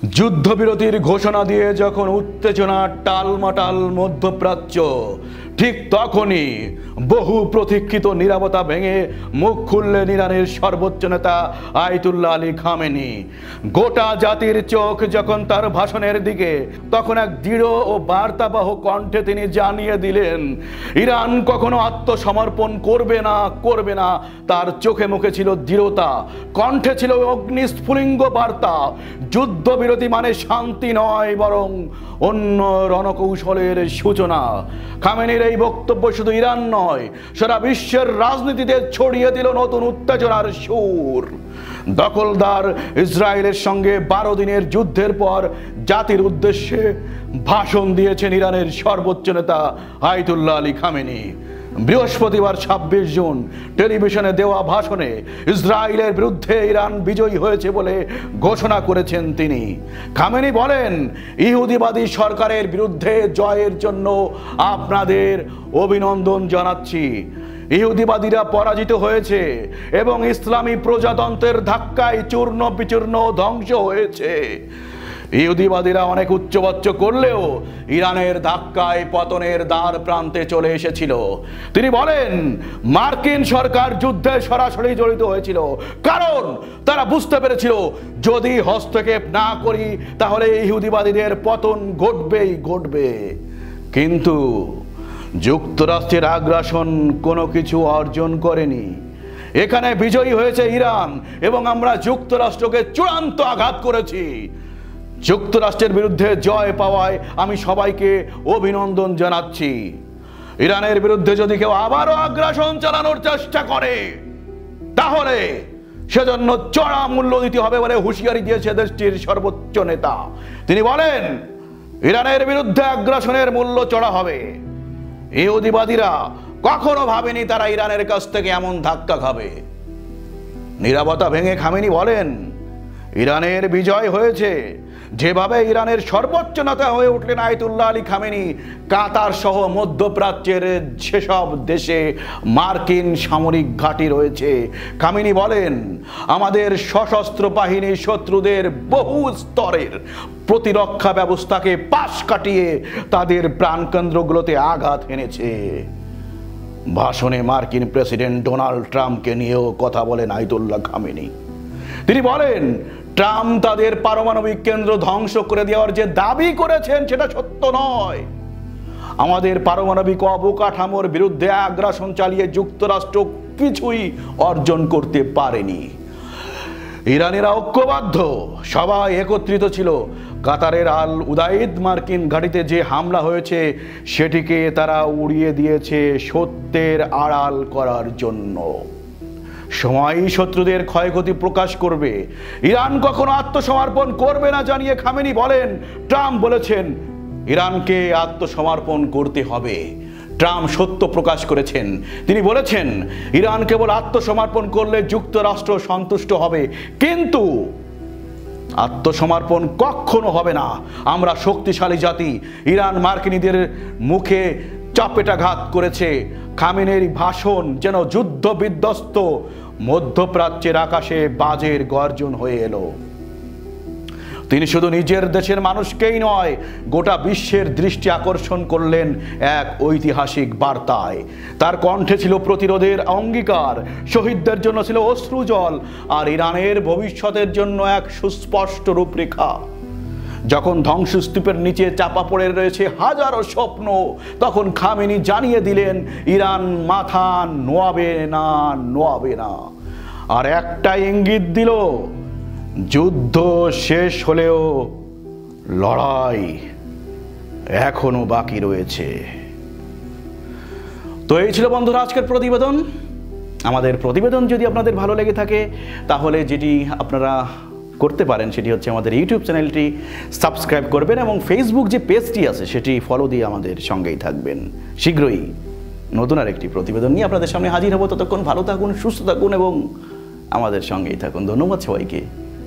যুদ্ধবিরতির ঘোষণা দিয়ে যখন উত্তেজনা টালমাটাল মধ্যপ্রাচ্য, ঠিক তখনই বহু প্রতীক্ষিত নীরবতা ভেঙে মুখ খুললেন ইরানের সর্বোচ্চ নেতা আয়াতুল্লাহ আলী খামেনি। গোটা জাতির চোখ যখন তার ভাষণের দিকে, তখন এক দৃঢ় ও বার্তাবাহ কণ্ঠে তিনি জানিয়ে দিলেন ইরান কখনো আত্মসমর্পণ করবে না। তার চোখে মুখে ছিল দৃঢ়তা, কণ্ঠে ছিল অগ্নিস্ফুলিঙ্গ বার্তা। যুদ্ধবিরতি মানে শান্তি নয়, বরং অন্য রণকৌশলের সূচনা। খামেনির এই বক্তব্য শুধু ইরান নয়, সারা বিশ্বের রাজনীতিতে ছড়িয়ে দিল নতুন উত্তেজনার সুর। দখলদার ইসরায়েলের সঙ্গে 12 দিনের যুদ্ধের পর জাতির উদ্দেশ্যে ভাষণ দিয়েছেন ইরানের সর্বোচ্চ নেতা আয়াতুল্লাহ আলী খামেনি। বৃহস্পতিবার 26 জুন টেলিভিশনে দেওয়া ভাষণে ইসরায়েলের বিরুদ্ধে ইরান বিজয়ী হয়েছে বলে ঘোষণা করেছেন তিনি। খামেনি বলেন, ইহুদিবাদী সরকারের বিরুদ্ধে জয়ের জন্য আপনাদের অভিনন্দন জানাচ্ছি। ইহুদিবাদীরা পরাজিত হয়েছে এবং ইসলামী প্রজাতন্ত্রের ধাক্কায় চূর্ণ বিচূর্ণ ধ্বংস হয়েছে। ইহুদিবাদীরা অনেক উচ্চবাচ্য করলেও ইরানের ধাক্কায় পতনের দ্বার প্রান্তে চলে এসেছিল। তিনি বলেন, মার্কিন সরকার যুদ্ধে সরাসরি জড়িত হয়েছিল, কারণ তারা বুঝতে পেরেছিল যদি হস্তক্ষেপ না করি তাহলে ইহুদিবাদীদের পতন ঘটবে। কিন্তু যুক্তরাষ্ট্রের আগ্রাসন কোনো কিছু অর্জন করেনি। এখানে বিজয়ী হয়েছে ইরান এবং আমরা যুক্তরাষ্ট্রকে চূড়ান্ত আঘাত করেছি। যুক্তরাষ্ট্রের বিরুদ্ধে জয় পাওয়ায় আমি সবাইকে অভিনন্দন জানাচ্ছি। ইরানের বিরুদ্ধে যদি কেউ আবারও আগ্রাসন চালানোর চেষ্টা করে তাহলে সেজন্য চড়া মূল্য দিতে হবে বলে হুঁশিয়ারি দিয়েছে দেশটির সর্বোচ্চ নেতা। তিনি বলেন, ইরানের বিরুদ্ধে আগ্রাসনের মূল্য চড়া হবে। ইহুদিবাদীরা কখনো ভাবেনি তারা ইরানের কাছ থেকে এমন ধাক্কা খাবে। নীরবতা ভেঙে খামেনি বলেন, ইরানের বিজয় হয়েছে। যেভাবে ইরানের সর্বোচ্চ নেতা হয়ে উঠলেন আয়াতুল্লাহ আলী খামেনি, কাতার সহ মধ্যপ্রাচ্যের সেসব দেশে মার্কিন সামরিক ঘাঁটি রয়েছে। খামেনি বলেন, আমাদের সশস্ত্র বাহিনী শত্রুদের বহু স্তরের প্রতিরক্ষা ব্যবস্থাকে পাশ কাটিয়ে তাদের প্রাণকেন্দ্রগুলোতে আঘাত এনেছে। ভাষণে মার্কিন প্রেসিডেন্ট ডোনাল্ড ট্রাম্পকে নিয়েও কথা বলেন আয়াতুল্লাহ খামেনি। তিনি বলেন, ট্রাম্প তাদের পারমাণবিক কেন্দ্র ধ্বংস করে দেওয়ার যে দাবি করেছেন সেটা সত্য নয়। আমাদের পারমাণবিক অবকাঠামোর বিরুদ্ধে আগ্রাসন চালিয়ে যুক্তরাষ্ট্র কিছুই অর্জন করতে পারেনি। ইরানিরা ঐক্যবদ্ধ, সবাই একত্রিত ছিল। কাতারের আল উদাইদ মার্কিন ঘাঁটিতে যে হামলা হয়েছে সেটিকে তারা উড়িয়ে দিয়েছে সত্যের আড়াল করার জন্য। সময়ই শত্রুদের ক্ষয়ক্ষতি প্রকাশ করবে। ইরান কখনো আত্মসমর্পণ করবে না জানিয়ে খামেনি বলেন, ট্রাম্প বলেছেন ইরানকে আত্মসমর্পণ করতে হবে। ট্রাম্প সত্য প্রকাশ করেছেন। তিনি বলেছেন, ইরান কেবল আত্মসমর্পণ করলে যুক্তরাষ্ট্র সন্তুষ্ট হবে, কিন্তু আত্মসমর্পণ কখনো হবে না। আমরা শক্তিশালী জাতি। ইরান মার্কিনীদের মুখে চাপেটাঘাত করেছে। খামেনির ভাষণ যেন যুদ্ধ বিধ্বস্ত মধ্যপ্রাচ্যের আকাশে বাজের গর্জন হয়ে এলো। তিনি শুধু নিজের দেশের মানুষকেই নয়, গোটা বিশ্বের দৃষ্টি আকর্ষণ করলেন এক ঐতিহাসিক বার্তায়। তার কণ্ঠে ছিল প্রতিরোধের অঙ্গীকার, শহীদদের জন্য ছিল অশ্রুজল, আর ইরানের ভবিষ্যতের জন্য এক সুস্পষ্ট রূপরেখা। যখন ধ্বংসস্তূপের নিচে চাপা পড়ে রয়েছে হাজারো স্বপ্ন, তখন খামেনি জানিয়ে দিলেন ইরান মাথা নোয়াবে না। আর একটা ইঙ্গিত দিল, যুদ্ধ শেষ হলেও লড়াই এখনো বাকি রয়েছে। তো এই ছিল বন্ধুরা আজকের প্রতিবেদন। আমাদের প্রতিবেদন যদি আপনাদের ভালো লেগে থাকে তাহলে যেটি আপনারা করতে পারেন সেটি হচ্ছে আমাদের ইউটিউব চ্যানেলটি সাবস্ক্রাইব করবেন এবং ফেসবুক যে পেজটি আছে সেটি ফলো দিয়ে আমাদের সঙ্গেই থাকবেন। শীঘ্রই নতুন আর একটি প্রতিবেদন নিয়ে আপনাদের সামনে হাজির হব। ততক্ষণ ভালো থাকুন, সুস্থ থাকুন এবং আমাদের সঙ্গেই থাকুন। ধন্যবাদ সবাইকে।